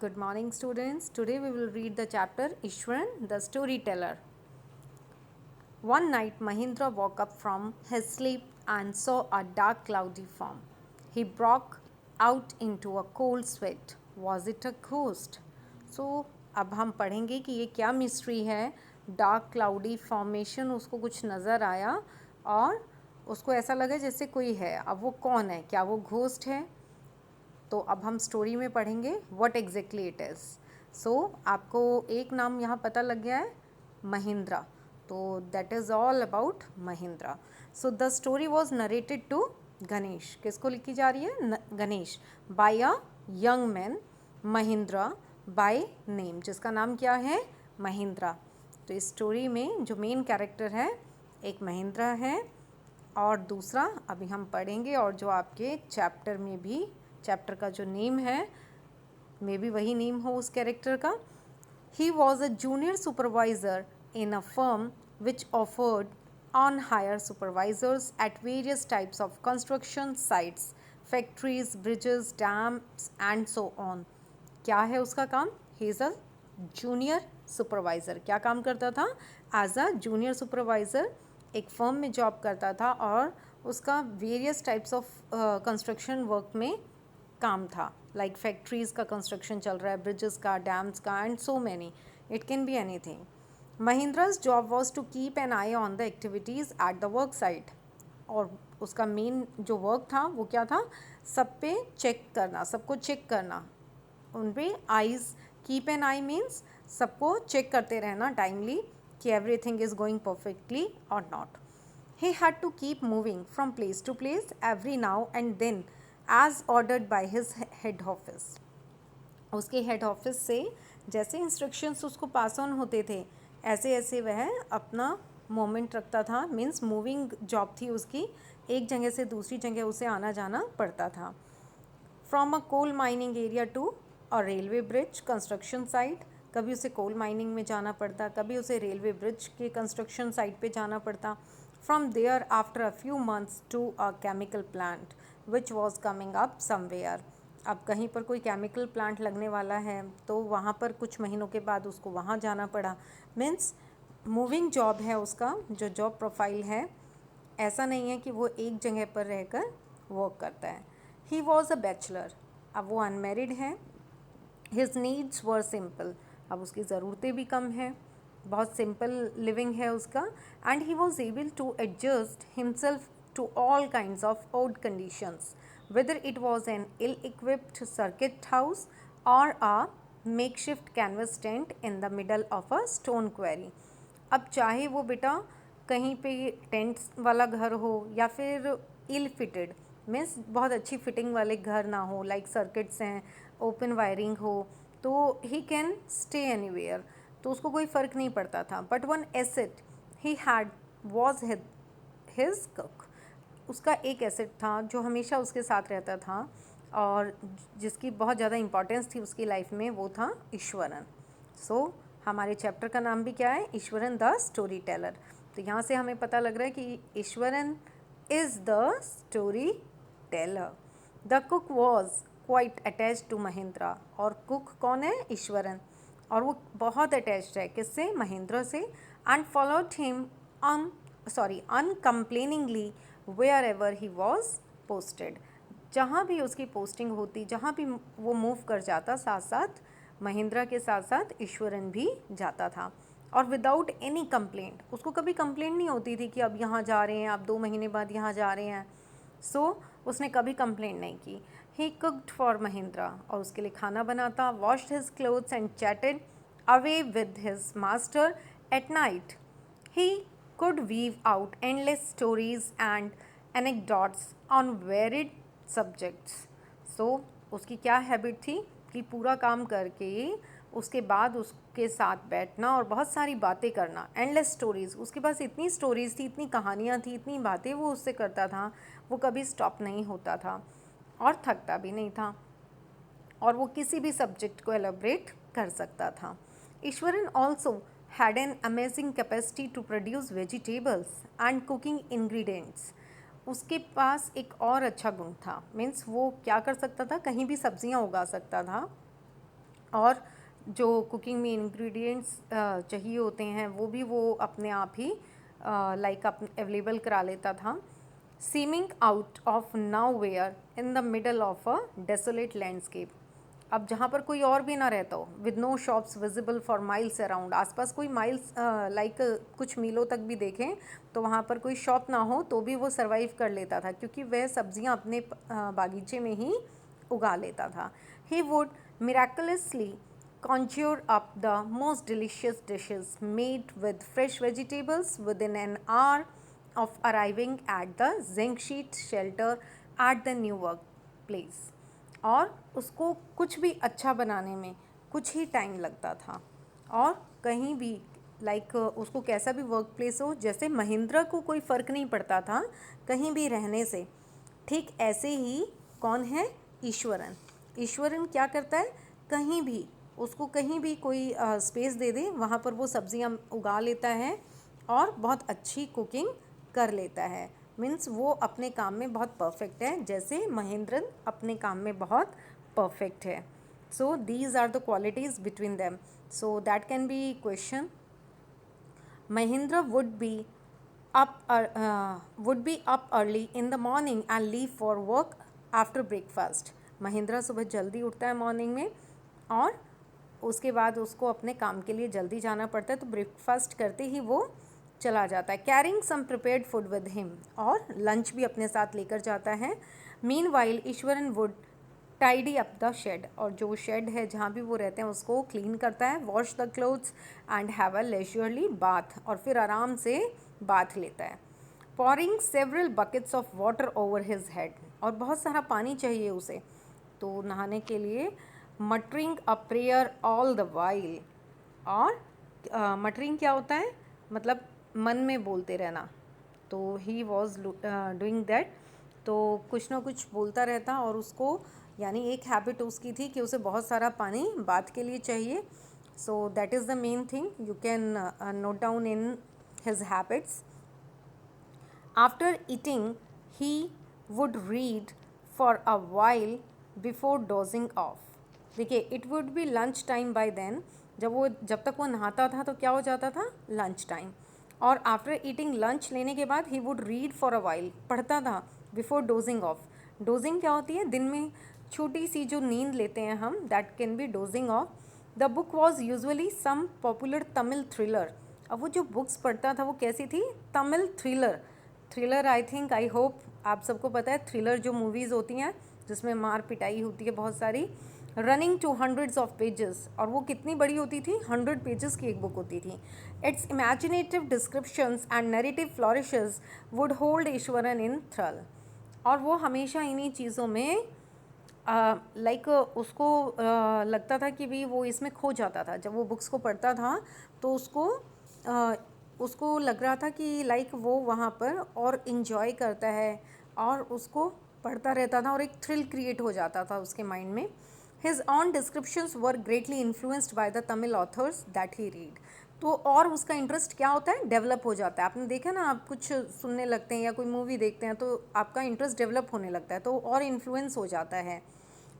Good morning, students. Today we will read the chapter Ishwaran, the storyteller. One night, Mahindra woke up from his sleep and saw a dark, cloudy form. He broke out into a cold sweat. Was it a ghost? So, अब हम पढ़ेंगे कि ये क्या mystery है. Dark cloudy formation, उसको कुछ नज़र आया और उसको ऐसा लगा जैसे कोई है. अब वो कौन है? क्या वो घोस्ट है? तो अब हम स्टोरी में पढ़ेंगे व्हाट एग्जैक्टली इट इज़. सो आपको एक नाम यहाँ पता लग गया है, महिंद्रा. तो that is all about Mahindra. So the story was narrated to Ganesh. किसको लिखी जा रही है? Ganesh. By a young man Mahindra by name, जिसका नाम क्या है? महिंद्रा. तो इस स्टोरी में जो मेन कैरेक्टर है, एक महिंद्रा है और दूसरा अभी हम पढ़ेंगे, और जो आपके चैप्टर में भी, चैप्टर का जो नेम है मे बी वही नेम हो उस कैरेक्टर का. He was a junior supervisor in a firm which offered on hire supervisors at various types of construction sites, factories, bridges, dams and so on. क्या है उसका काम? He is a junior supervisor. क्या काम करता था? As a junior supervisor एक firm में जॉब करता था और उसका various types of construction work में काम था. लाइक फैक्ट्रीज़ का कंस्ट्रक्शन चल रहा है, ब्रिजेस का, डैम्स का, and so many. It can be anything. Mahindra's job was to keep an eye on the activities at the work site. और उसका मेन जो वर्क था वो क्या था? सब पे चेक करना, सबको चेक करना, उन पे eyes. Keep an I means सबको चेक करते रहना टाइमली कि एवरीथिंग इज़ गोइंग परफेक्टली और not. He had to keep moving from place to place every now and then as ordered by his head office. उसके head office से जैसे instructions उसको pass on होते थे, ऐसे ऐसे वह अपना मोमेंट रखता था. मीन्स मूविंग जॉब थी उसकी, एक जगह से दूसरी जगह उसे आना जाना पड़ता था. From a coal mining area to a railway bridge construction site. कभी उसे कोल माइनिंग में जाना पड़ता, कभी उसे रेलवे ब्रिज के कंस्ट्रक्शन साइट पे जाना पड़ता. From there after a few months to a chemical plant which was coming up somewhere. अब कहीं पर कोई केमिकल प्लांट लगने वाला है तो वहाँ पर कुछ महीनों के बाद उसको वहाँ जाना पड़ा. मीन्स मूविंग जॉब है उसका, जो जॉब प्रोफाइल है. ऐसा नहीं है कि वो एक जगह पर रहकर वर्क करता है. ही वॉज अ बैचलर. अब वो अनमेरिड है. His needs were simple. अब उसकी ज़रूरतें भी कम हैं, बहुत सिंपल लिविंग है उसका. And he was able to adjust himself to all kinds of odd conditions, whether it was an ill-equipped circuit house or a makeshift canvas tent in the middle of a stone quarry. अब चाहे वो बेटा कहीं पे tent वाला घर हो या फिर इल फिटेड, मीन्स बहुत अच्छी फिटिंग वाले घर ना हो, लाइक सर्किट्स हैं, ओपन वायरिंग हो, तो ही कैन स्टे एनीवेयर, तो उसको कोई फ़र्क नहीं पड़ता था. But one asset he had was his cook. उसका एक एसेट था जो हमेशा उसके साथ रहता था और जिसकी बहुत ज़्यादा इम्पोर्टेंस थी उसकी लाइफ में, वो था ईश्वरन. सो हमारे चैप्टर का नाम भी क्या है? Iswaran the story teller. तो यहाँ से हमें पता लग रहा है कि Iswaran is the story teller. The cook was quite attached to Mahindra. और कुक कौन है? ईश्वरन. और वो बहुत अटैच्ड है किससे? महिंद्रा से. And followed him uncomplainingly wherever he was posted. जहाँ भी उसकी पोस्टिंग होती, जहाँ भी वो मूव कर जाता, साथ साथ महिंद्रा के साथ साथ ईश्वरन भी जाता था. और विदाउट एनी कंप्लेंट. उसको कभी कंप्लेंट नहीं होती थी कि अब यहाँ जा रहे हैं, अब 2 महीने बाद यहाँ जा रहे हैं. सो उसने कभी कंप्लेंट नहीं की. ही कुक्ड फॉर महिंद्रा. और उसके लिए खाना बनाता. Washed his clothes and chatted away with his master at night. He could weave out endless stories and anecdotes on varied subjects. So, उसकी क्या हैबिट थी कि पूरा काम करके उसके बाद उसके साथ बैठना और बहुत सारी बातें करना. Endless stories. उसके पास इतनी स्टोरीज़ थी, इतनी कहानियाँ थी, इतनी बातें वो उससे करता था, वो कभी स्टॉप नहीं होता था और थकता भी नहीं था, और वो किसी भी सब्जेक्ट को एलेबरेट कर सकता था. Eswaran also had an amazing capacity to produce vegetables and cooking ingredients. उसके पास एक और अच्छा गुण था. मीन्स वो क्या कर सकता था? कहीं भी सब्जियां उगा सकता था और जो कुकिंग में इंग्रेडिएंट्स चाहिए होते हैं वो भी वो अपने आप ही लाइक अवेलेबल करा लेता था. Seeming out of nowhere in the middle of a desolate landscape. अब जहाँ पर कोई और भी ना रहता हो, with no shops visible for miles around, आसपास कोई माइल्स लाइक कुछ मीलों तक भी देखें तो वहाँ पर कोई शॉप ना हो तो भी वो सरवाइव कर लेता था, क्योंकि वह सब्जियाँ अपने बागीचे में ही उगा लेता था. He would miraculously conjure up the most delicious dishes made with fresh vegetables within an hour of arriving at the zinc sheet shelter at the new workplace. और उसको कुछ भी अच्छा बनाने में कुछ ही टाइम लगता था, और कहीं भी लाइक उसको कैसा भी वर्क प्लेस हो, जैसे महिंद्रा को कोई फ़र्क नहीं पड़ता था कहीं भी रहने से, ठीक ऐसे ही कौन है, ईश्वरन. ईश्वरन क्या करता है, कहीं भी उसको कहीं भी कोई स्पेस दे दे वहाँ पर वो सब्जियाँ उगा लेता है और बहुत अच्छी कुकिंग कर लेता है. मीन्स वो अपने काम में बहुत परफेक्ट है, जैसे महेंद्रन अपने काम में बहुत परफेक्ट है. So these are the qualities between them. So that can be question. Mahindra would be up early in the morning and leave for work after breakfast. Mahindra सुबह जल्दी उठता है मॉर्निंग में और उसके बाद उसको अपने काम के लिए जल्दी जाना पड़ता है, तो ब्रेकफास्ट करते ही वो चला जाता है. Carrying some prepared food with him, और लंच भी अपने साथ लेकर जाता है. Meanwhile Iswaran would tidy up the shed, और जो शेड है जहाँ भी वो रहते हैं उसको क्लीन करता है. Wash the clothes and have a leisurely bath, और फिर आराम से बाथ लेता है. Pouring several buckets of water over his head, और बहुत सारा पानी चाहिए उसे तो नहाने के लिए. Muttering a prayer all the while, और मटरिंग क्या होता है, मतलब मन में बोलते रहना, तो ही वॉज डूइंग दैट. तो कुछ ना कुछ बोलता रहता, और उसको यानी एक हैबिट उसकी थी कि उसे बहुत सारा पानी बाथ के लिए चाहिए. So that is the main thing you can note down in his habits. After eating he would read for a while before dozing off. देखिए, it would be lunch time by then. जब तक वो नहाता था तो क्या हो जाता था, लंच टाइम. और आफ्टर ईटिंग लंच लेने के बाद ही would read for a while, पढ़ता था बिफोर डोजिंग ऑफ. डोजिंग क्या होती है, दिन में छोटी सी जो नींद लेते हैं हम, that can be dozing off. The book was usually some popular Tamil thriller. अब वो जो बुक्स पढ़ता था वो कैसी थी, Tamil thriller. Thriller I think, I hope आप सबको पता है थ्रिलर जो मूवीज़ होती हैं जिसमें मार पिटाई होती है बहुत सारी. Running to hundreds of pages, और वो कितनी बड़ी होती थी, 100 पेजेस की एक बुक होती थी. Its imaginative descriptions and narrative flourishes would hold Ishwaran in thrall. और वो हमेशा इन्हीं चीज़ों में लाइक उसको लगता था कि भी वो इसमें खो जाता था. जब वो बुक्स को पढ़ता था तो उसको लग रहा था कि लाइक वो वहाँ पर और इन्जॉय करता है, और उसको पढ़ता रहता था और एक थ्रिल क्रिएट हो जाता था उसके माइंड में. His on descriptions were greatly influenced by the Tamil authors that he read. तो और उसका इंटरेस्ट क्या होता है, डेवलप हो जाता है. आपने देखा ना, आप कुछ सुनने लगते हैं या कोई मूवी देखते हैं तो आपका इंटरेस्ट डेवलप होने लगता है, तो और इन्फ्लुएंस हो जाता है.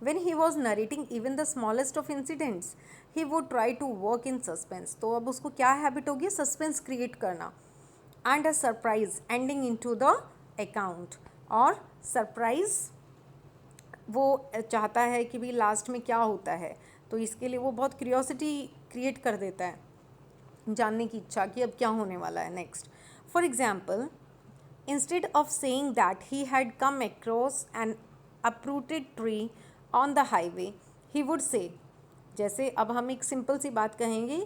When he was narrating even the smallest of incidents, he would try to work in suspense. तो अब उसको क्या हैबिट होगी, सस्पेंस क्रिएट करना. And a surprise ending into the account, और सरप्राइज वो चाहता है कि भी लास्ट में क्या होता है, तो इसके लिए वो बहुत क्यूरियोसिटी क्रिएट कर देता है, जानने की इच्छा कि अब क्या होने वाला है next. For example, instead of saying that he had come across N uprooted tree on the highway, he would say, जैसे अब हम एक सिंपल सी बात कहेंगे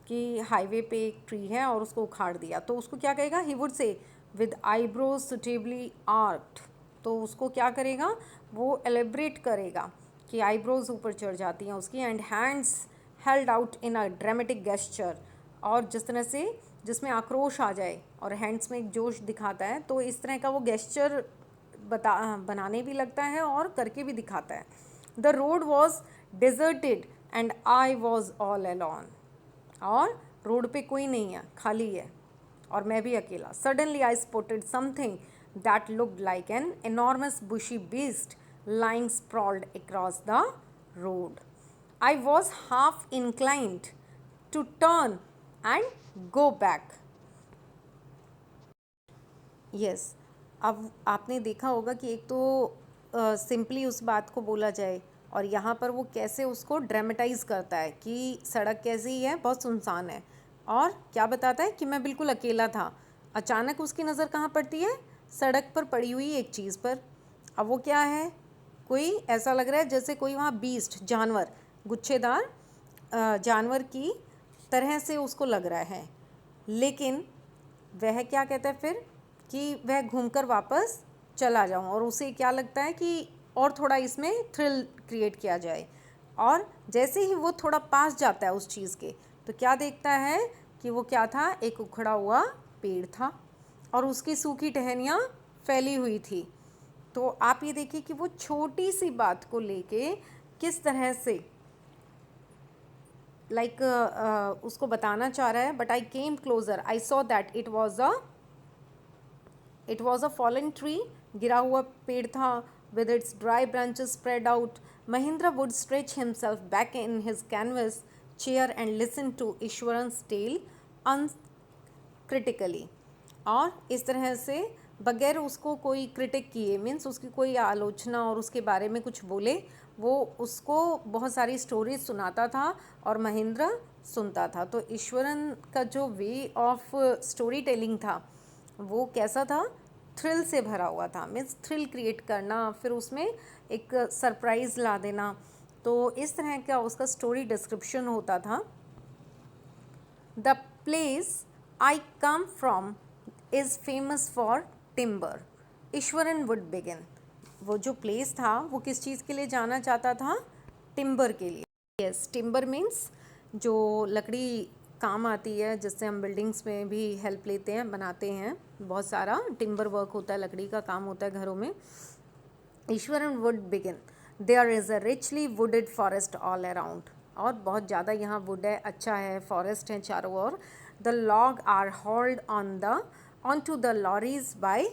कि हाईवे पे एक ट्री है और उसको उखाड़ दिया, तो उसको क्या कहेगा, he would say with eyebrows suitably arched. तो उसको क्या करेगा, वो एलेब्रेट करेगा कि आईब्रोज ऊपर चढ़ जाती हैं उसकी, and hands held out in a dramatic gesture, और जिस तरह से जिसमें आक्रोश आ जाए और हैंड्स में एक जोश दिखाता है, तो इस तरह का वो गेस्चर बनाने भी लगता है और करके भी दिखाता है. The road was deserted and I was all alone, और रोड पे कोई नहीं है, खाली है और मैं भी अकेला. Suddenly I spotted something that looked like an enormous bushy beast lying sprawled across the road. I was half inclined to turn and go back. Yes, अब आपने देखा होगा कि एक तो सिंपली उस बात को बोला जाए और यहाँ पर वो कैसे उसको ड्रामेटाइज करता है कि सड़क कैसी है, बहुत सुनसान है, और क्या बताता है कि मैं बिल्कुल अकेला था। अचानक उसकी नज़र कहाँ पड़ती है? सड़क पर पड़ी हुई एक चीज़ पर। अब वो क्या है? कोई ऐसा लग रहा है जैसे कोई वहाँ बीस्ट, जानवर, गुच्छेदार जानवर की तरह से उसको लग रहा है। लेकिन वह क्या कहता है फिर? कि वह घूमकर वापस चला जाऊं, और उसे क्या लगता है कि और थोड़ा इसमें थ्रिल क्रिएट किया जाए। और जैसे ही वो थोड़ा पास जाता है उस चीज़ के, तो क्या देखता है कि वो क्या था? एक उखड़ा हुआ पेड़ था और उसकी सूखी टहनियाँ फैली हुई थी। तो आप ये देखिए कि वो छोटी सी बात को लेके किस तरह से उसको बताना चाह रहा है। But I came closer, I saw that it was a fallen tree, गिरा हुआ पेड़ था, with its dry branches spread out. Mahendra would stretch himself back in his canvas chair and listen to Ishwaran's tale uncritically. और इस तरह से बगैर उसको कोई क्रिटिक किए, मीन्स उसकी कोई आलोचना और उसके बारे में कुछ बोले, वो उसको बहुत सारी स्टोरीज सुनाता था और महेंद्र सुनता था। तो ईश्वरन का जो वे ऑफ स्टोरी टेलिंग था वो कैसा था? थ्रिल से भरा हुआ था, मीन्स थ्रिल क्रिएट करना, फिर उसमें एक सरप्राइज़ ला देना। तो इस तरह का उसका स्टोरी डिस्क्रिप्शन होता था। The place I come from is famous for timber, Eswaran would begin. वो जो प्लेस था वो किस चीज़ के लिए जाना चाहता था? टिम्बर के लिए। यस, टिम्बर मीन्स जो लकड़ी काम आती है, जिससे हम बिल्डिंग्स में भी हेल्प लेते हैं, बनाते हैं। बहुत सारा टिम्बर वर्क होता है, लकड़ी का काम होता है घरों में। Iswaran would begin, there is a richly wooded forest all around. और बहुत ज़्यादा यहाँ वुड है, अच्छा है, फॉरेस्ट है चारों ओर। The log are hauled on to the lorries by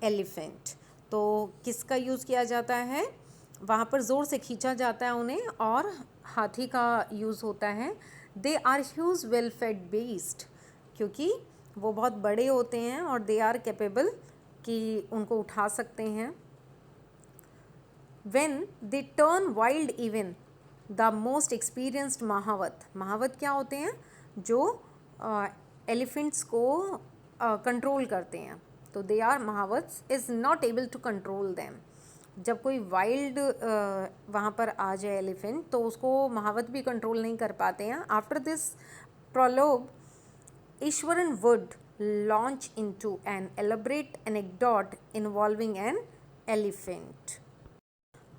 elephant. तो किसका यूज़ किया जाता है? वहाँ पर ज़ोर से खींचा जाता है उन्हें, और हाथी का यूज़ होता है। They are huge well fed beasts, क्योंकि वो बहुत बड़े होते हैं और दे आर कैपेबल कि उनको उठा सकते हैं। When they turn wild, even the most experienced महावत, महावत क्या होते हैं? जो एलिफेंट्स को कंट्रोल करते हैं। तो they are mahouts is not able to control them. जब कोई वाइल्ड वहाँ पर आ जाए एलिफेंट, तो उसको महावत भी कंट्रोल नहीं कर पाते हैं। After this prologue, Iswaran would launch into an elaborate anecdote involving an elephant.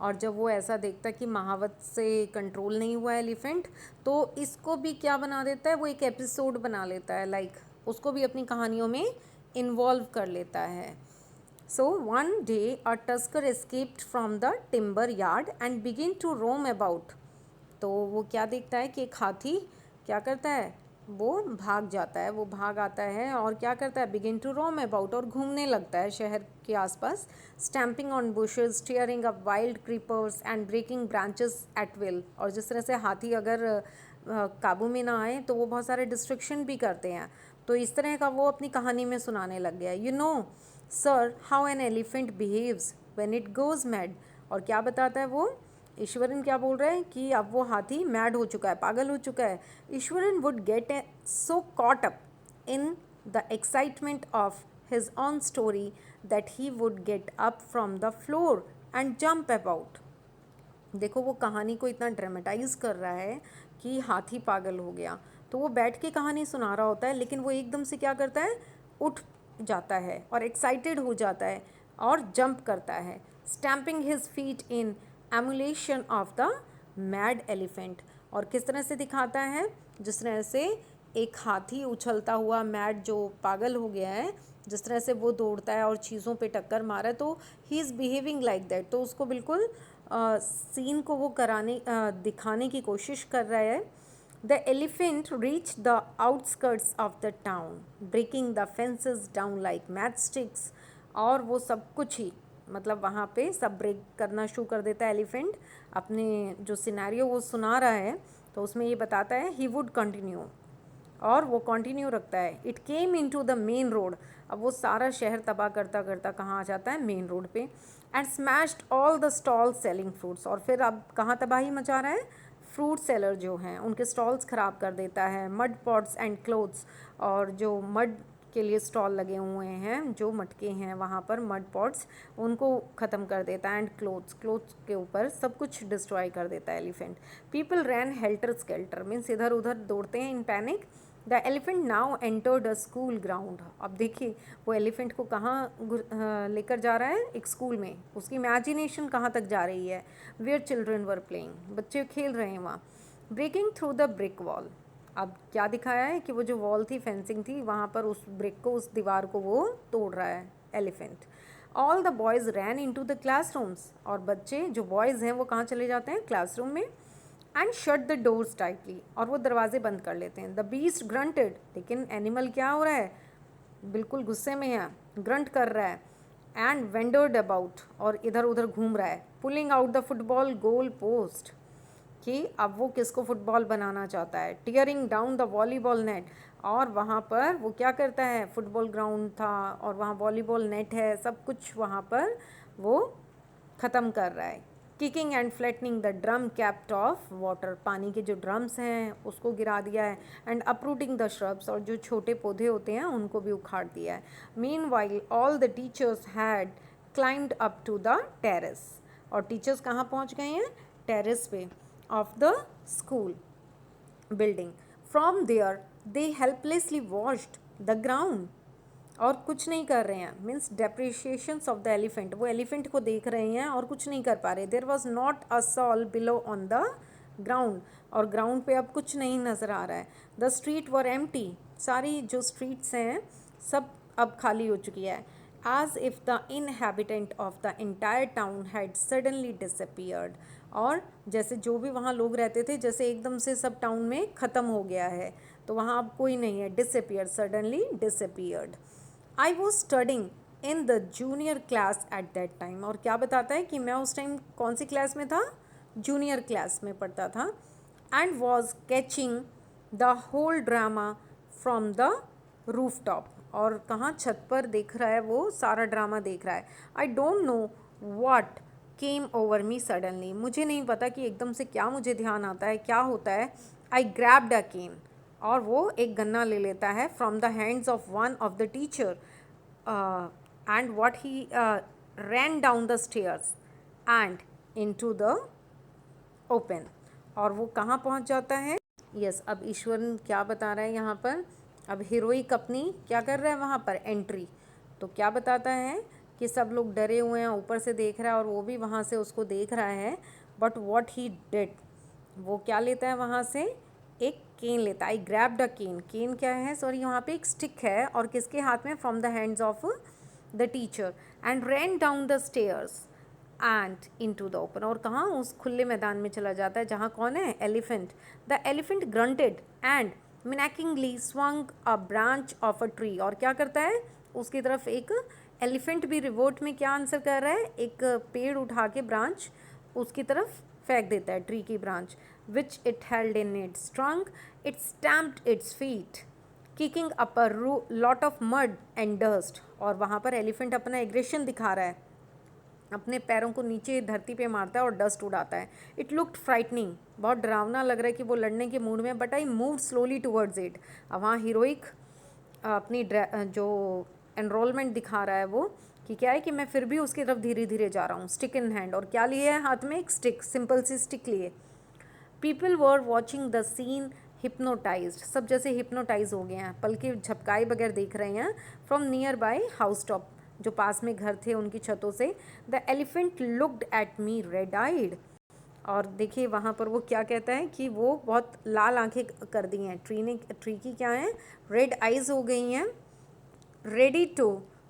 और जब वो ऐसा देखता है कि महावत से कंट्रोल नहीं हुआ एलिफेंट, तो इसको भी क्या बना देता है? वो एक एपिसोड बना लेता है, उसको भी अपनी कहानियों में इन्वॉल्व कर लेता है। So one day a tusker escaped from the timber yard and begin to roam about. तो वो क्या देखता है कि एक हाथी क्या करता है? वो भाग जाता है, वो भाग आता है और क्या करता है? बिगिन टू रोम अबाउट, और घूमने लगता है शहर के आसपास। Stamping on bushes, tearing up wild creepers and breaking branches at will. और जिस तरह से हाथी अगर काबू में ना आए तो वो बहुत सारे डिस्ट्रक्शन भी करते हैं। तो इस तरह का वो अपनी कहानी में सुनाने लग गया। You know sir how an elephant behaves when it goes mad. और क्या बताता है वो? ईश्वरन क्या बोल रहे हैं कि अब वो हाथी मैड हो चुका है, पागल हो चुका है। Eswaran would get so caught up in the excitement of his on story that he would get up from the floor and jump about. देखो, वो कहानी को इतना ड्रामेटाइज कर रहा है कि हाथी पागल हो गया। तो वो बैठ के कहानी सुना रहा होता है, लेकिन वो एकदम से क्या करता है? उठ जाता है और एक्साइटेड हो जाता है और जंप करता है, stamping his feet in emulation of the mad elephant. और किस तरह से दिखाता है? जिस तरह से एक हाथी उछलता हुआ, मैड जो पागल हो गया है, जिस तरह से वो दौड़ता है और चीज़ों पे टक्कर मारा है, तो he is behaving like that. तो उसको बिल्कुल सीन को वो दिखाने की कोशिश कर रहा है। The elephant reach the outskirts of the town, breaking the fences down like match sticks. और वो सब कुछ ही मतलब वहाँ पे सब ब्रेक करना शुरू कर देता है एलिफेंट। अपने जो सिनेरियो वो सुना रहा है तो उसमें ये बताता है ही वुड कंटिन्यू, और वो कंटिन्यू रखता है। It came in to the main road, अब वो सारा शहर तबाह करता करता कहाँ आ जाता है, मेन रोड पे। And smashed all the stalls selling fruits, और फिर अब कहाँ तबाही मचा रहा है, फ्रूट सेलर जो हैं उनके स्टॉल्स ख़राब कर देता है। मड पॉट्स एंड क्लोथ्स, और जो मड के लिए स्टॉल लगे हुए हैं, जो मटके हैं वहाँ पर मड पॉट्स, उनको ख़त्म कर देता है। एंड क्लोथ्स के ऊपर सब कुछ डिस्ट्रॉय कर देता है एलिफेंट। पीपल रैन हेल्टर स्केल्टर, मीन्स इधर उधर दौड़ते हैं इन panic. The elephant now entered a school ground, अब देखिए वो एलिफेंट को कहाँ लेकर जा रहा है, एक स्कूल में। उसकी इमेजिनेशन कहाँ तक जा रही है, वेयर चिल्ड्रन वर प्लेइंग, बच्चे खेल रहे हैं वहाँ। Breaking through the brick wall, अब क्या दिखाया है कि वो जो वॉल थी, फेंसिंग थी, वहाँ पर उस ब्रिक को, उस दीवार को वो तोड़ रहा है elephant. All the boys ran in to the classrooms, और बच्चे जो बॉयज़ हैं वो कहाँ चले जाते हैं, क्लासरूम में। And shut the doors tightly, और वो दरवाजे बंद कर लेते हैं। द बीस्ट ग्रंटेड, लेकिन एनिमल क्या हो रहा है, बिल्कुल गुस्से में है, ग्रंट कर रहा है। एंड वेंडर्ड अबाउट, और इधर उधर घूम रहा है। Pulling out the football goal post, कि अब वो किसको फुटबॉल बनाना चाहता है। Tearing down the volleyball net, और वहाँ पर वो क्या करता है, फुटबॉल ग्राउंड था और वहाँ वॉलीबॉल नेट है, सब कुछ वहाँ पर वो ख़त्म कर रहा है। Kicking and flattening the drum kept of water, पानी के जो ड्रम्स हैं उसको गिरा दिया है। एंड अपरूटिंग द श्रब्स, और जो छोटे पौधे होते हैं उनको भी उखाड़ दिया है। Meanwhile all the teachers had climbed up to the terrace, और टीचर्स कहाँ पहुँच गए हैं, टेरेस पे of the school building. From there they helplessly watched the ground, और कुछ नहीं कर रहे हैं, means depreciations of the elephant, वो एलिफेंट को देख रहे हैं और कुछ नहीं कर पा रहे। There was not a soul below on the ground, और ग्राउंड पे अब कुछ नहीं नज़र आ रहा है। द स्ट्रीट वर एम्प्टी, सारी जो स्ट्रीट्स हैं सब अब खाली हो चुकी है। As if the inhabitant of the entire town had suddenly disappeared, और जैसे जो भी वहाँ लोग रहते थे, जैसे एकदम से सब टाउन में ख़त्म हो गया है, तो वहाँ अब कोई नहीं है। Disappear, suddenly disappeared. I was studying in the junior class at that time, और क्या बताता है कि मैं उस टाइम कौन सी क्लास में था, जूनियर क्लास में पढ़ता था। And was catching the whole drama from the rooftop, और कहाँ, छत पर देख रहा है, वो सारा ड्रामा देख रहा है। I don't know what came over me suddenly, मुझे नहीं पता कि एकदम से क्या मुझे ध्यान आता है, क्या होता है। आई ग्रैब्ड अ केन, और वो एक गन्ना ले लेता है from the hands of one of the teacher. And what he rain down the stairs and into the open, और वो कहाँ पहुँच जाता है। यस, अब ईश्वरन क्या बता रहा है यहाँ पर, अब हीरोइक अपनी क्या कर रहा है वहाँ पर, एंट्री। तो क्या बताता है कि सब लोग डरे हुए हैं, ऊपर से देख रहा है और वो भी वहाँ से उसको देख रहा है। बट व्हाट ही डिड, वो क्या लेता है वहाँ से, एक केन लेता है। आई ग्रैब्ड अ केन, केन क्या है, सॉरी वहाँ पे एक स्टिक है, और किसके हाथ में, from the hands of the teacher. And ran down the stairs and in to the open, और कहाँ, उस खुले मैदान में चला जाता है जहाँ कौन है, elephant. The elephant grunted and menacingly swung a branch of a tree, और क्या करता है, उसकी तरफ एक एलिफेंट भी रिवोट में क्या आंसर कर रहा है, एक पेड़ उठा के ब्रांच उसकी तरफ फेंक देता है, ट्री की branch. Which it held in its trunk, it stamped its feet kicking up a lot of mud and dust, और वहाँ पर एलिफेंट अपना एग्रेशन दिखा रहा है, अपने पैरों को नीचे धरती पे मारता है और डस्ट उड़ाता है। इट लुक्ड फ्राइटनिंग, बहुत डरावना लग रहा है कि वो लड़ने के मूड में। But I move slowly towards it, अब वहाँ हीरोइक अपनी जो एनरोलमेंट दिखा रहा है वो, कि क्या है कि मैं फिर भी उसकी तरफ धीरे धीरे जा रहा हूँ, स्टिक इन हैंड, और क्या लिए है हाथ में, एक स्टिक, सिंपल सी स्टिक लिए। People were watching the scene hypnotized, सब जैसे हिप्नोटाइज हो गए हैं, पलके झपकाए बगैर देख रहे हैं। From nearby house top, जो पास में घर थे उनकी छतों से। The elephant looked at me red eyed, और देखिए वहाँ पर वो क्या कहता है कि वो बहुत लाल आंखें कर दी हैं, ट्री की क्या है, रेड आइज हो गई हैं। Ready to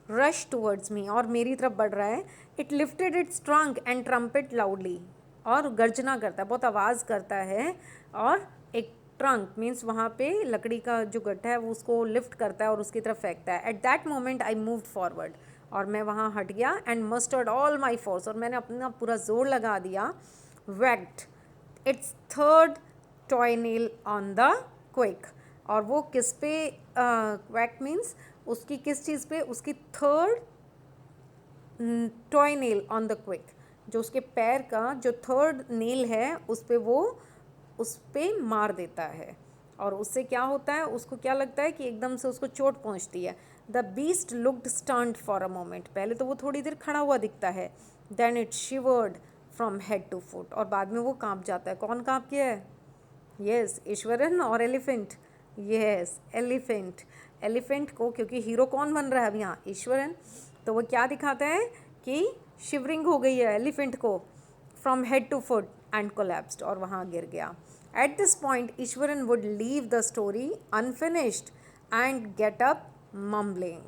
rush towards me, और मेरी तरफ बढ़ रहा है। It lifted its trunk and trumpet loudly, और गर्जना करता है, बहुत आवाज़ करता है, और एक ट्रंक मीन्स वहाँ पे लकड़ी का जो गट्ठा है वो उसको लिफ्ट करता है और उसकी तरफ फेंकता है। At that moment I moved forward, और मैं वहाँ हट गया and mustered all my force, और मैंने अपना पूरा जोर लगा दिया, whacked its third toe nail on the quick, और वो किस पे वैक्ड मीन्स उसकी किस चीज़ पे, उसकी third toe nail on the quick, जो उसके पैर का जो थर्ड नेल है उस पे वो उस पे मार देता है, और उससे क्या होता है, उसको क्या लगता है कि एकदम से उसको चोट पहुंचती है। The beast looked stunned for a moment, पहले तो वो थोड़ी देर खड़ा हुआ दिखता है, then it shivered from head to foot, और बाद में वो कांप जाता है। कौन कांप गया है? यस, ईश्वरन और एलिफेंट। Yes, elephant. एलिफेंट को, क्योंकि हीरो कौन बन रहा है अब यहाँ? ईश्वरन। तो वो क्या दिखाता है कि शिवरिंग हो गई है एलिफेंट को from head to foot and collapsed, और वहाँ गिर गया। At this point Iswaran would leave the story unfinished and get up mumbling.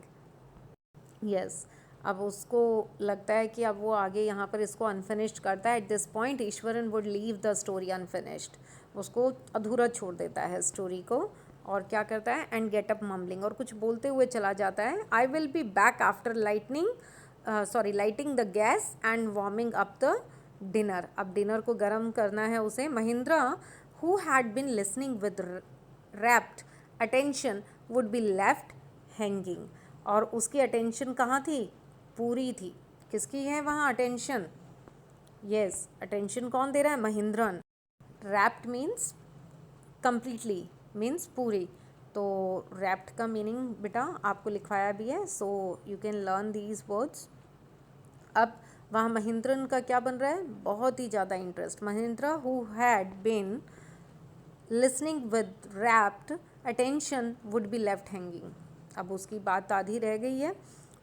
Yes, अब उसको लगता है कि अब वो आगे यहाँ पर इसको अनफिनिश्ड करता है। Eight this point Iswaran would leave the story unfinished, उसको अधूरा छोड़ देता है स्टोरी को, और क्या करता है, एंड गेट अप मम्बलिंग, और कुछ बोलते हुए चला जाता है। I will be back after lighting the gas and warming up the dinner. अब डिनर को गर्म करना है उसे। Mahindra who had been listening with wrapped attention would be left hanging, और उसकी अटेंशन कहाँ थी? पूरी थी। किसकी है वहाँ अटेंशन? यस, अटेंशन कौन दे रहा है? महिंद्रन। रैप्ट मीन्स कंप्लीटली, मीन्स पूरी। तो रैप्ट का मीनिंग बेटा आपको लिखवाया भी है, so you can learn these words. अब वहाँ महिंद्रन का क्या बन रहा है? बहुत ही ज़्यादा interest. Mahindra who had been listening with wrapped attention would be left hanging, अब उसकी बात आधी रह गई है।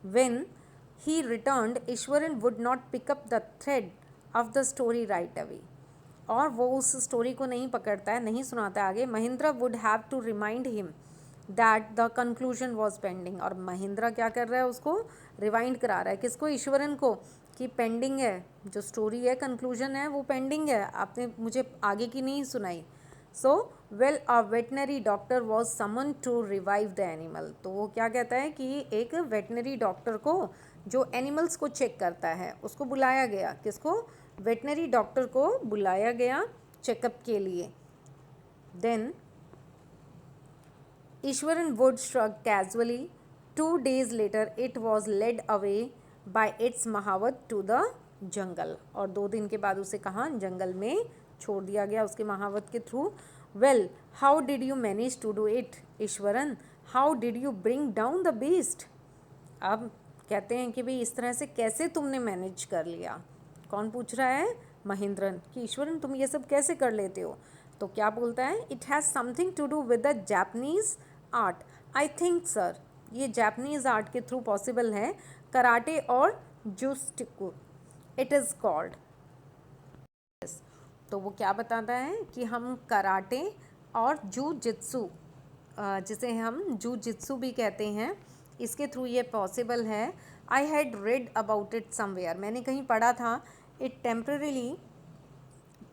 When he returned Eswaran would not pick up the thread of the story right away, और वो उस स्टोरी को नहीं पकड़ता है, नहीं सुनाता है आगे। Mahindra would have to remind him that the conclusion was pending, और महिंद्रा क्या कर रहा है? उसको रिवाइंड करा रहा है। किसको? ईश्वरन को, कि पेंडिंग है, जो स्टोरी है, कंक्लूजन है, वो पेंडिंग है, आपने मुझे आगे की नहीं सुनाई। So well a veterinary doctor was summoned to revive the animal, तो वो क्या कहता है कि एक वेटनरी डॉक्टर को, जो एनिमल्स को चेक करता है, उसको बुलाया गया। किसको? वेटनरी डॉक्टर को बुलाया गया चेकअप के लिए। Then Iswaran would shrug casually, 2 days later it was led away by its महावत to the जंगल, और 2 दिन के बाद उसे कहाँ? जंगल में छोड़ दिया गया उसके महावत के through. Well how did you manage to do it Iswaran, how did you bring down the beast. अब कहते हैं कि भाई इस तरह से कैसे तुमने मैनेज कर लिया। कौन पूछ रहा है? महिंद्रन, कि ईश्वरन तुम ये सब कैसे कर लेते हो? तो क्या बोलता है? It has something to do with the Japanese art, I think sir, ये जापनीज़ आर्ट के थ्रू पॉसिबल है, कराटे और जुस्टिकू इट इज़ कॉल्ड। तो वो क्या बताता है कि हम कराटे और जूजित्सु, जिसे हम जूजित्सु भी कहते हैं, इसके थ्रू ये पॉसिबल है। I had read about it somewhere, मैंने कहीं पढ़ा था। It temporarily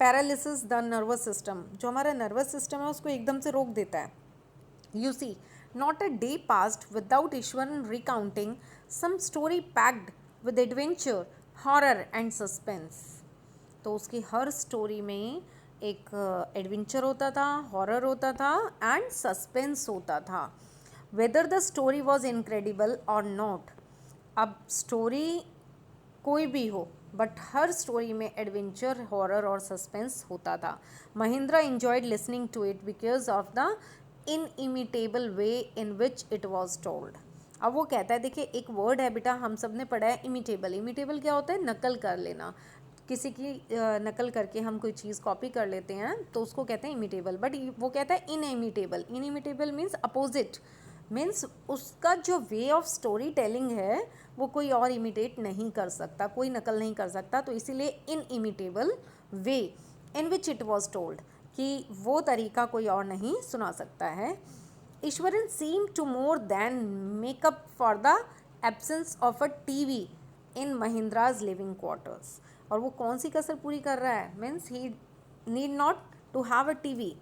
paralysis the nervous system, जो हमारा नर्वस सिस्टम है उसको एकदम से रोक देता है। You see not a day passed without Iswaran recounting some story packed with adventure, horror and suspense, तो उसकी हर स्टोरी में एक एडवेंचर होता था, हॉरर होता था एंड सस्पेंस होता था। Whether the story was incredible or not, अब स्टोरी कोई भी हो बट हर स्टोरी में एडवेंचर, हॉरर और सस्पेंस होता था। Mahindra enjoyed listening to it because of the inimitable way in which it was told. अब वो कहता है, देखिए एक वर्ड है बेटा, हम सब ने पढ़ा है इमिटेबल। इमिटेबल क्या होता है? नकल कर लेना, किसी की नकल करके हम कोई चीज़ कॉपी कर लेते हैं तो उसको कहते हैं इमिटेबल। बट वो कहता है इनइमिटेबल। इनइमिटेबल मीन्स अपोजिट, मीन्स उसका जो वे ऑफ स्टोरी टेलिंग है वो कोई और इमिटेट नहीं कर सकता, कोई नकल नहीं कर सकता। तो इसीलिए inimitable way in which it was told, कि वो तरीका कोई और नहीं सुना सकता है। Iswaran seem to more than make up for the absence of a TV in Mahindra's living quarters, और वो कौन सी कसर पूरी कर रहा है? Means he need not to have a TV,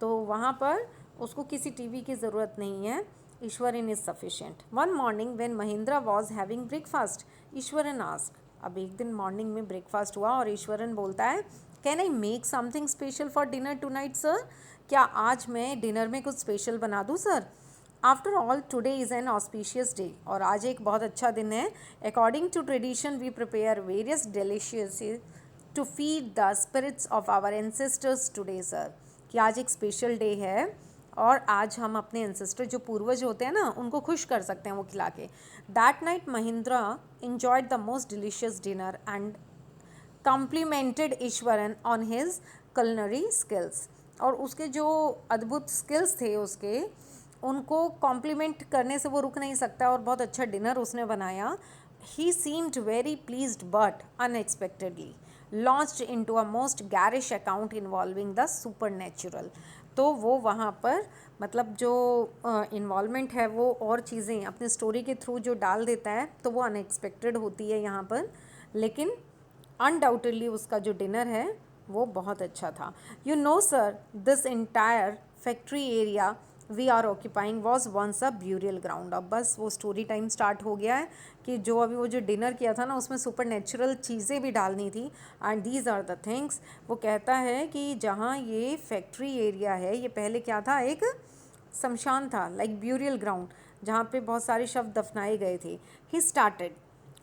तो वहाँ पर उसको किसी टीवी की ज़रूरत नहीं है। Ishwaran is sufficient. One morning when Mahindra was having breakfast, Ishwaran asked, अब एक दिन मॉर्निंग में ब्रेकफास्ट हुआ और ईश्वरन बोलता है, can I make something special for dinner tonight sir? क्या आज मैं डिनर में कुछ स्पेशल बना दूँ sir? After all today is an auspicious day, और आज एक बहुत अच्छा दिन है. According to tradition we prepare various delicious to feed the spirits of our ancestors today sir. कि आज एक स्पेशल डे है और आज हम अपने एंसेस्टर जो पूर्वज होते हैं ना, उनको खुश कर सकते हैं वो खिला के. That night Mahindra enjoyed the most delicious dinner and complimented Eswaran on his culinary skills. और उसके जो अद्भुत स्किल्स थे उसके, उनको कॉम्प्लीमेंट करने से वो रुक नहीं सकता और बहुत अच्छा डिनर उसने बनाया. He seemed very pleased but unexpectedly launched into a most garish account involving the supernatural. तो वो वहाँ पर मतलब जो इन्वॉल्वमेंट है वो और चीज़ें अपने स्टोरी के थ्रू जो डाल देता है तो वो अनएक्सपेक्टेड होती है यहाँ पर. लेकिन अनडाउटेडली उसका जो डिनर है वो बहुत अच्छा था. You know sir, this entire factory area we are occupying was once a burial ground. अब बस वो स्टोरी टाइम स्टार्ट हो गया है कि जो अभी वो जो डिनर किया था ना, उसमें सुपर नेचुरल चीज़ें भी डालनी थी. And these are the things. वो कहता है कि जहाँ ये फैक्ट्री एरिया है, ये पहले क्या था, एक शमशान था, लाइक ब्यूरियल ग्राउंड, जहाँ पे बहुत सारे शव दफनाए गए थे. He started.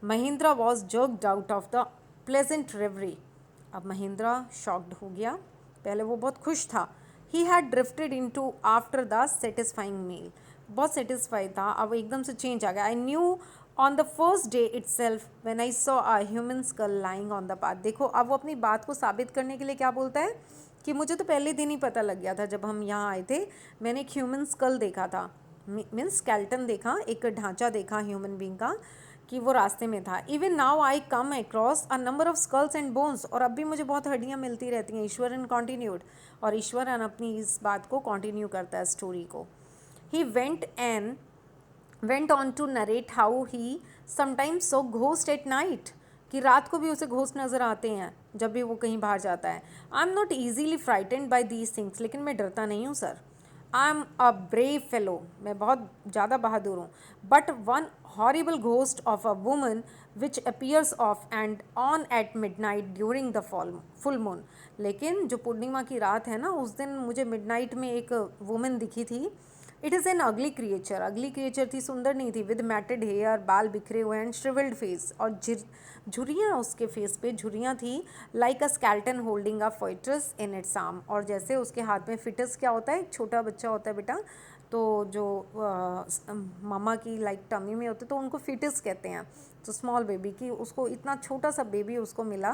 Mahindra was jerked out of the pleasant reverie. अब महिंद्रा शॉक्ड हो गया. पहले वो बहुत खुश था. He had drifted into after the satisfying meal. बहुत सेटिस्फाइड था, अब एकदम से चेंज आ गया. I knew on the first day itself when I saw a human skull lying on the path. देखो, अब वो अपनी बात को साबित करने के लिए क्या बोलता है कि मुझे तो पहले दिन ही पता लग गया था, जब हम यहाँ आए थे मैंने एक ह्यूमन स्कल देखा था, मीन्स स्केल्टन देखा, एक ढांचा देखा ह्यूमन बींग का, कि वो रास्ते में था. Even now I come across a number of skulls and bones. और अब भी मुझे बहुत हड्डियाँ मिलती रहती हैं. ईश्वरन कॉन्टिन्यूड. और ईश्वरन अपनी इस बात को कॉन्टिन्यू करता है स्टोरी को. ही went on to narrate how he sometimes saw ghost at night. कि रात को भी उसे घोस्ट नज़र आते हैं जब भी वो कहीं बाहर जाता है. I am not easily frightened by these things. लेकिन मैं डरता नहीं हूँ sir. I am a brave fellow. मैं बहुत ज़्यादा बहादुर हूँ. But one horrible ghost of a woman which appears off and on at midnight during the full moon. लेकिन जो पूर्णिमा की रात है ना, उस दिन मुझे मिडनाइट में एक वुमन दिखी थी. इट इज़ एन अगली क्रिएचर. अगली क्रिएचर थी, सुंदर नहीं थी, विद मैटेड हेयर, बाल बिखरे हुए एंड श्रिवल्ड फेस. और झुर्रियाँ उसके फेस पे झुर्रियाँ थी, like a skeleton holding a foetus in its arm. और जैसे उसके हाथ में, फिटस क्या होता है, एक छोटा बच्चा होता है बेटा, तो जो मामा की लाइक टमी में होते तो उनको फिटस कहते हैं. तो स्मॉल बेबी की, उसको इतना छोटा सा बेबी उसको मिला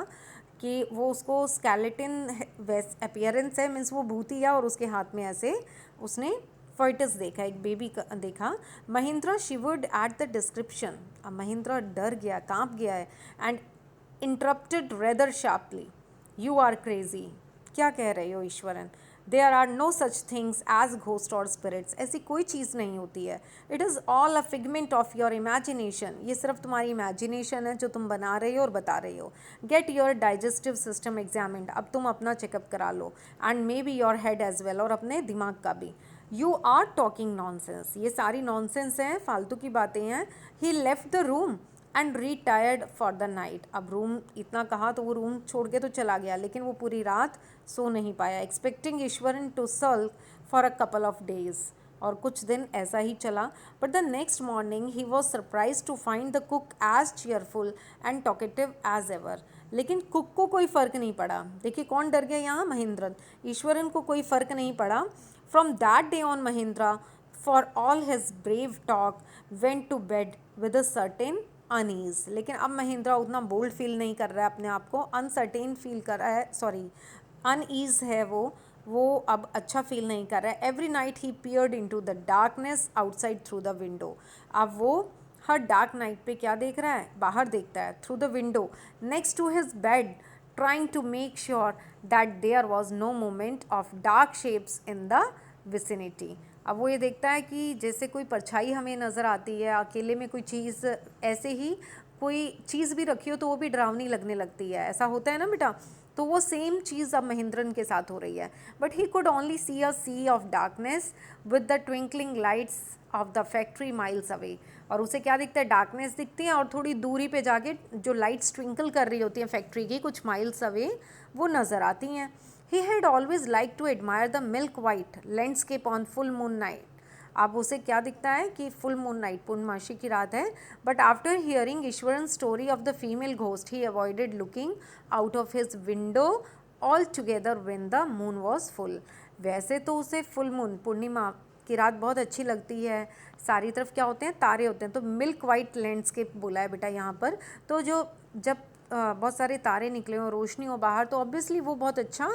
कि वो उसको स्केलेटन वैस अपीयरेंस है, मीन्स वो भूती है, और उसके हाथ में ऐसे उसने फर्टस देखा, एक बेबी देखा. Mahindra shivered at the description. अब महिंद्रा डर गया, कांप गया है. And interrupted rather sharply. You are crazy. क्या कह रहे हो Iswaran? There are no such things as ghost और स्पिरिट्स. ऐसी कोई चीज़ नहीं होती है. It is all a figment of your imagination. ये सिर्फ तुम्हारी इमेजिनेशन है जो तुम बना रही हो और बता रही हो. Get your digestive system examined. अब तुम अपना चेकअप करा लो. And may be your head as well. और अपने दिमाग का भी. You are talking nonsense. ये सारी नॉनसेंस हैं, फालतू की बातें हैं. He left the room and retired for the night. अब रूम इतना कहा तो वो रूम छोड़ के तो चला गया, लेकिन वो पूरी रात सो नहीं पाया. Expecting Iswaran to sulk for a couple of days. और कुछ दिन ऐसा ही चला. But the next morning he was surprise to find the cook as cheerful and talkative as ever. लेकिन कुक को कोई फ़र्क नहीं पड़ा. देखिए कौन डर गया यहाँ, महिंद्रन. ईश्वरन को कोई फ़र्क नहीं पड़ा. From that day on Mahindra, for all his brave talk, went to bed with a certain unease. लेकिन अब महिंद्रा उतना बोल्ड फील नहीं कर रहा है अपने आप को, अनसर्टेन फील कर रहा है, सॉरी अनईज है वो अब अच्छा फील नहीं कर रहा है. Every night he peered into the darkness outside through the window. अब वो हर डार्क नाइट पे क्या देख रहा है, बाहर देखता है, through the window next to his bed, trying to make sure that there was no movement of dark shapes in the vicinity. अब वो ये देखता है कि जैसे कोई परछाई हमें नज़र आती है, अकेले में कोई चीज़, ऐसे ही कोई चीज़ भी रखी हो तो वो भी डरावनी लगने लगती है. ऐसा होता है ना बेटा, तो वो सेम चीज़ अब महेंद्रन के साथ हो रही है. But he could only see a sea of darkness with the twinkling lights of the factory miles away. और उसे क्या दिखता है, डार्कनेस दिखती है और थोड़ी दूरी पे जाके जो लाइट्स ट्विंकल कर रही होती हैं फैक्ट्री की कुछ माइल्स अवे वो नज़र आती हैं. He had always like to admire the milk white landscape on full moon night. अब उसे क्या दिखता है कि फुल मून नाइट, पूर्णमासी की रात है. But after hearing Eswaran story of the female ghost he avoided looking out of his window all together when the moon was full. वैसे तो उसे फुल मून, पूर्णिमा की रात बहुत अच्छी लगती है, सारी तरफ क्या होते हैं, तारे होते हैं. तो मिल्क वाइट लैंडस्केप बोला है बेटा यहाँ पर. तो जो जब बहुत सारे तारे निकले हो, रोशनी हो बाहर, तो ऑब्वियसली वो बहुत अच्छा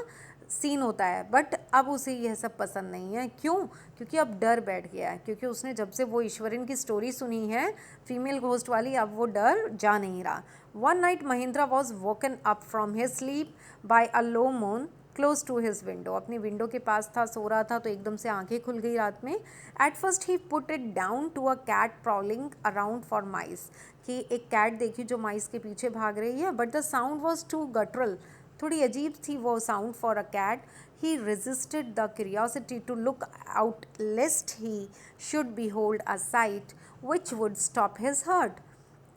सीन होता है. बट अब उसे यह सब पसंद नहीं है. क्यों? क्योंकि अब डर बैठ गया है. क्योंकि उसने जब से वो ईश्वरन की स्टोरी सुनी है फीमेल घोस्ट वाली, अब वो डर जा नहीं रहा. One night Mahindra was woken up from his sleep by a low moan close to his window. अपनी विंडो के पास था, सो रहा था, तो एकदम से आंखें खुल गई रात में. At first he put it down to a cat prowling around for mice, कि एक कैट देखी जो माइस के पीछे भाग रही है. But the sound was too guttural, थोड़ी अजीब थी वो sound for a cat. He resisted the curiosity to look out lest he should behold a sight which would stop his heart.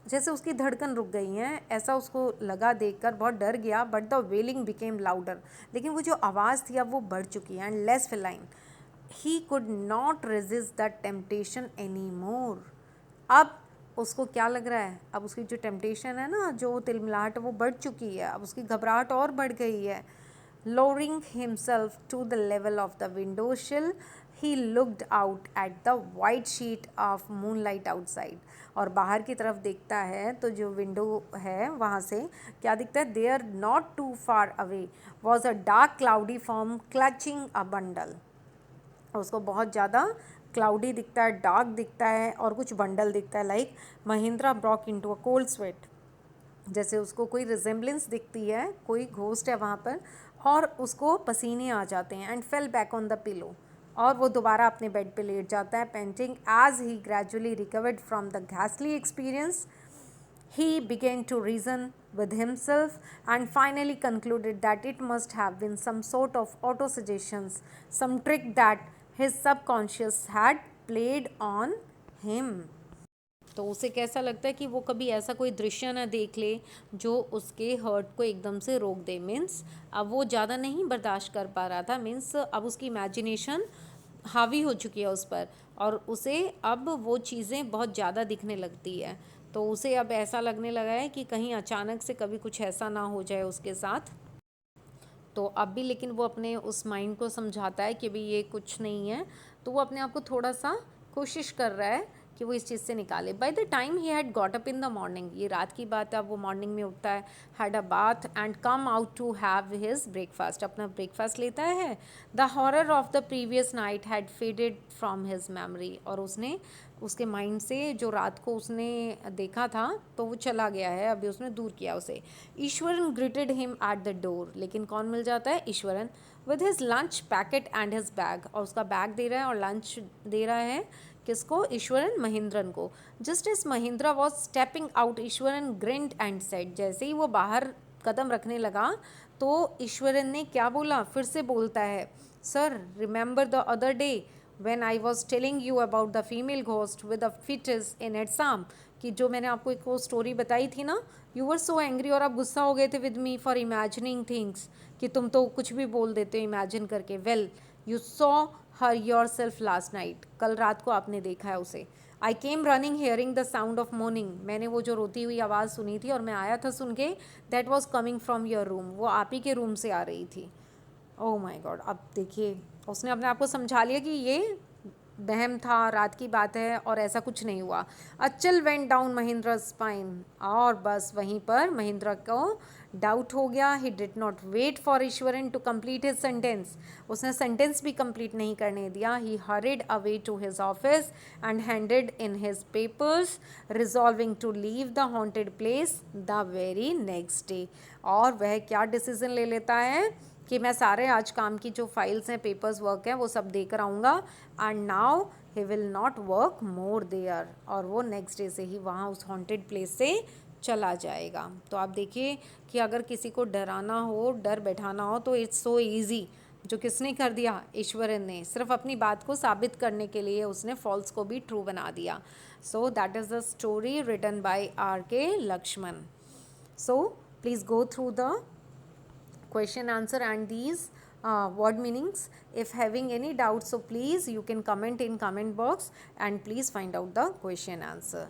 जैसे उसकी धड़कन रुक गई हैं ऐसा उसको लगा, देखकर बहुत डर गया. But the wailing became louder, लेकिन वो जो आवाज़ थी अब वो बढ़ चुकी है. And less feline, he could not resist the temptation any more. अब उसको क्या लग रहा है, अब उसकी जो टेम्पटेशन है ना, जो तिलमिलाहट वो बढ़ चुकी है, अब उसकी घबराहट और बढ़ गई है. lowering himself to the level of the window sill, he looked out at the white sheet of moonlight outside. और बाहर की तरफ देखता है तो जो विंडो है वहाँ से क्या दिखता है, there not too far away was a dark cloudy form clutching a bundle. उसको बहुत ज़्यादा क्लाउडी दिखता है, डार्क दिखता है और कुछ बंडल दिखता है. Like Mahindra Brock into a cold sweat, जैसे उसको कोई रिजेम्बलेंस दिखती है, कोई घोस्ट है वहाँ पर और उसको पसीने आ जाते हैं. And fell back on the pillow, और वो दोबारा अपने बेड पे लेट जाता है. Panting as he gradually recovered from the घासली experience, he began to reason with himself and finally concluded that it must have been some sort of auto-suggestions, some trick that his subconscious had played on him. तो उसे कैसा लगता है कि वो कभी ऐसा कोई दृश्य ना देख ले जो उसके हर्ट को एकदम से रोक दे. मीन्स अब वो ज़्यादा नहीं बर्दाश्त कर पा रहा था. मीन्स अब उसकी इमेजिनेशन हावी हो चुकी है उस पर और उसे अब वो चीज़ें बहुत ज़्यादा दिखने लगती है. तो उसे अब ऐसा लगने लगा है कि कहीं अचानक से कभी कुछ ऐसा ना हो जाए उसके साथ. तो अब भी लेकिन वो अपने उस माइंड को समझाता है कि भाई ये कुछ नहीं है. तो वो अपने आप को थोड़ा सा कोशिश कर रहा है कि वो इस चीज़ से निकाले. By the time he had got up in the morning, ये रात की बात है, अब वो मॉर्निंग में उठता है, had a bath and come out to have his breakfast, अपना ब्रेकफास्ट लेता है. The horror of the previous night had faded from his memory, और उसने उसके माइंड से जो रात को उसने देखा था तो वो चला गया है, अभी उसने दूर किया उसे. Iswaran greeted him at the door, लेकिन कौन मिल जाता है, Iswaran, with his lunch packet and his bag, और उसका बैग दे रहा है और लंच दे रहा है. किसको? ईश्वरन महेंद्रन को. Just as Mahindra was stepping out, Eswaran grinned and said, जैसे ही वो बाहर कदम रखने लगा तो ईश्वरन ने क्या बोला, फिर से बोलता है, sir remember the other day when I was telling you about the female ghost with the fetus in its arm, कि जो मैंने आपको एक वो स्टोरी बताई थी ना, you were so angry, और आप गुस्सा हो गए थे with me for imagining things, कि तुम तो कुछ भी बोल देते हो इमेजिन करके. well you saw her yourself last night, कल रात को आपने देखा है उसे. I came running hearing the sound of moaning, मैंने वो जो रोती हुई आवाज़ सुनी थी और मैं आया था सुन के. that was coming from your room, वो आप ही के रूम से आ रही थी. ओह माय गॉड, अब देखिए उसने अपने आप को समझा लिया कि ये वहम था, रात की बात है और ऐसा कुछ नहीं हुआ. अचल वेंट डाउन महिंद्रा स्पाइन, और बस वहीं पर महिंद्रा को डाउट हो गया. He did not wait for Iswaran to complete his sentence, उसने सेंटेंस भी कंप्लीट नहीं करने दिया. He hurried away to his office and handed in his papers, resolving to leave the haunted place the very next day. और वह क्या decision ले लेता है कि मैं सारे आज काम की जो फाइल्स हैं, पेपर्स वर्क हैं, वो सब देकर आऊँगा. And now he will not work more there, और वो नेक्स्ट डे से ही वहाँ उस हॉन्टेड प्लेस से चला जाएगा। तो आप देखिए कि अगर किसी को डराना हो, डर बैठाना हो तो इट्स सो ईजी। जो किसने कर दिया? ईश्वरन ने। सिर्फ अपनी बात को साबित करने के लिए उसने फॉल्स को भी ट्रू बना दिया। So that is the story written by R.K. Lakshman. So please go through the question answer and these word meanings. If having any doubts, so please you can comment in comment box and please find out the question answer.